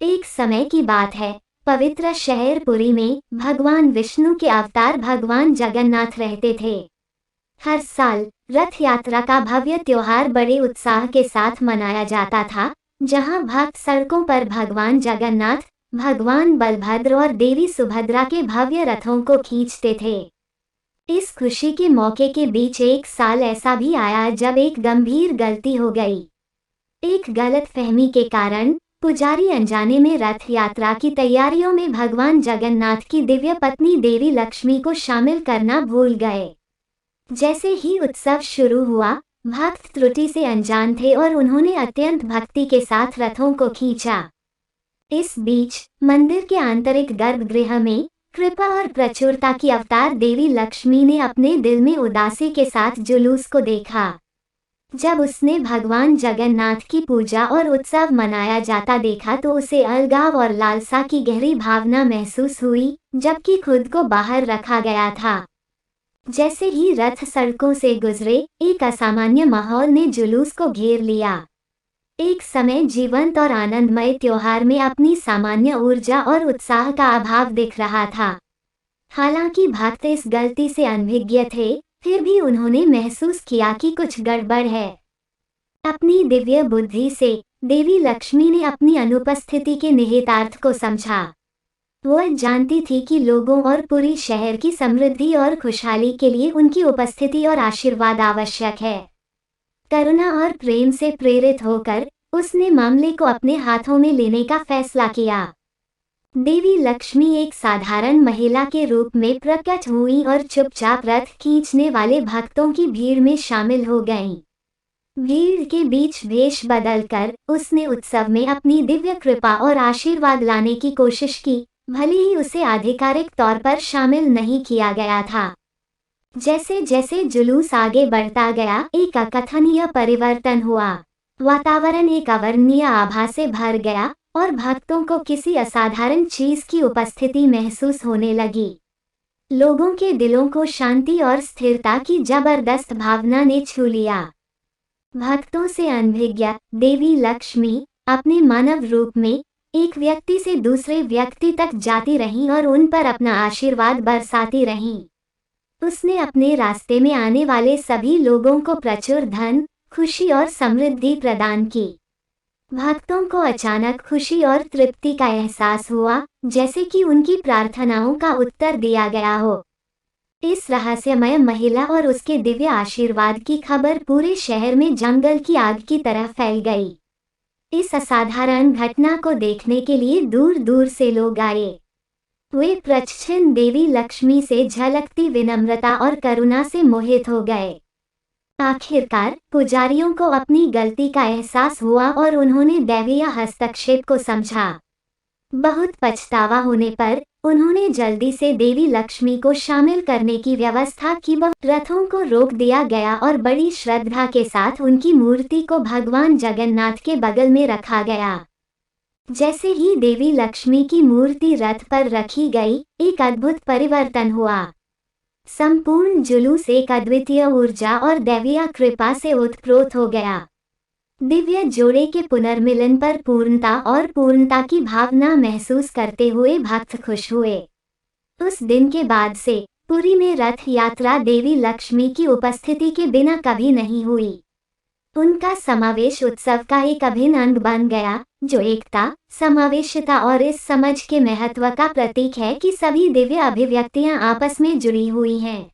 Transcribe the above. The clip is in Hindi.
एक समय की बात है। पवित्र शहर पुरी में भगवान विष्णु के अवतार भगवान जगन्नाथ रहते थे। हर साल रथ यात्रा का भव्य त्योहार बड़े उत्साह के साथ मनाया जाता था, जहां भक्त सड़कों पर भगवान जगन्नाथ, भगवान बलभद्र और देवी सुभद्रा के भव्य रथों को खींचते थे। इस खुशी के मौके के बीच एक साल ऐसा भी आया जब एक गंभीर गलती हो गई। एक गलतफहमी के कारण पुजारी अनजाने में रथ यात्रा की तैयारियों में भगवान जगन्नाथ की दिव्य पत्नी देवी लक्ष्मी को शामिल करना भूल गए। जैसे ही उत्सव शुरू हुआ, भक्त त्रुटि से अनजान थे और उन्होंने अत्यंत भक्ति के साथ रथों को खींचा। इस बीच मंदिर के आंतरिक गर्भगृह में कृपा और प्रचुरता की अवतार देवी लक्ष्मी ने अपने दिल में उदासी के साथ जुलूस को देखा। जब उसने भगवान जगन्नाथ की पूजा और उत्सव मनाया जाता देखा तो उसे अलगाव और लालसा की गहरी भावना महसूस हुई, जबकि खुद को बाहर रखा गया था। जैसे ही रथ सड़कों से गुजरे, एक असामान्य माहौल ने जुलूस को घेर लिया। एक समय जीवंत और आनंदमय त्योहार में अपनी सामान्य ऊर्जा और उत्साह का अभाव दिख रहा था। हालांकि भक्त इस गलती से अनभिज्ञ थे, फिर भी उन्होंने महसूस किया कि कुछ गड़बड़ है। अपनी दिव्य बुद्धि से देवी लक्ष्मी ने अपनी अनुपस्थिति के निहितार्थ को समझा। वह जानती थी कि लोगों और पूरी शहर की समृद्धि और खुशहाली के लिए उनकी उपस्थिति और आशीर्वाद आवश्यक है। करुणा और प्रेम से प्रेरित होकर उसने मामले को अपने हाथों में लेने का फैसला किया। देवी लक्ष्मी एक साधारण महिला के रूप में प्रकट हुई और चुपचाप रथ खींचने वाले भक्तों की भीड़ में शामिल हो गईं। भीड़ के बीच वेश बदलकर उसने उत्सव में अपनी दिव्य कृपा और आशीर्वाद लाने की कोशिश की, भले ही उसे आधिकारिक तौर पर शामिल नहीं किया गया था। जैसे जैसे जुलूस आगे बढ़ता गया, एक अकथनीय परिवर्तन हुआ। वातावरण एक अवर्णनीय आभा से भर गया और भक्तों को किसी असाधारण चीज की उपस्थिति महसूस होने लगी। लोगों के दिलों को शांति और स्थिरता की जबरदस्त भावना ने छू लिया। भक्तों से अनभिज्ञ देवी लक्ष्मी अपने मानव रूप में एक व्यक्ति से दूसरे व्यक्ति तक जाती रहीं और उन पर अपना आशीर्वाद बरसाती रहीं। उसने अपने रास्ते में आने वाले सभी लोगों को प्रचुर धन, खुशी और समृद्धि प्रदान की। भक्तों को अचानक खुशी और तृप्ति का एहसास हुआ, जैसे कि उनकी प्रार्थनाओं का उत्तर दिया गया हो। इस रहस्यमय महिला और उसके दिव्य आशीर्वाद की खबर पूरे शहर में जंगल की आग की तरह फैल गई। इस असाधारण घटना को देखने के लिए दूर दूर से लोग आए। वे प्रच्छन्न देवी लक्ष्मी से झलकती विनम्रता और करुणा से मोहित हो गए। आखिरकार पुजारियों को अपनी गलती का एहसास हुआ और उन्होंने दैवीय हस्तक्षेप को समझा। बहुत पछतावा होने पर उन्होंने जल्दी से देवी लक्ष्मी को शामिल करने की व्यवस्था की। रथों को रोक दिया गया और बड़ी श्रद्धा के साथ उनकी मूर्ति को भगवान जगन्नाथ के बगल में रखा गया। जैसे ही देवी लक्ष्मी की मूर्ति रथ पर रखी गई, एक अद्भुत परिवर्तन हुआ। संपूर्ण जुलूस एक अद्वितीय ऊर्जा और दैवीय कृपा से ओतप्रोत हो गया। दिव्य जोड़े के पुनर्मिलन पर पूर्णता की भावना महसूस करते हुए भक्त खुश हुए। उस दिन के बाद से पुरी में रथ यात्रा देवी लक्ष्मी की उपस्थिति के बिना कभी नहीं हुई। उनका समावेश उत्सव का एक अभिन्न अंग बन गया, जो एकता, समावेशिता और इस समझ के महत्व का प्रतीक है कि सभी दिव्य अभिव्यक्तियां आपस में जुड़ी हुई हैं।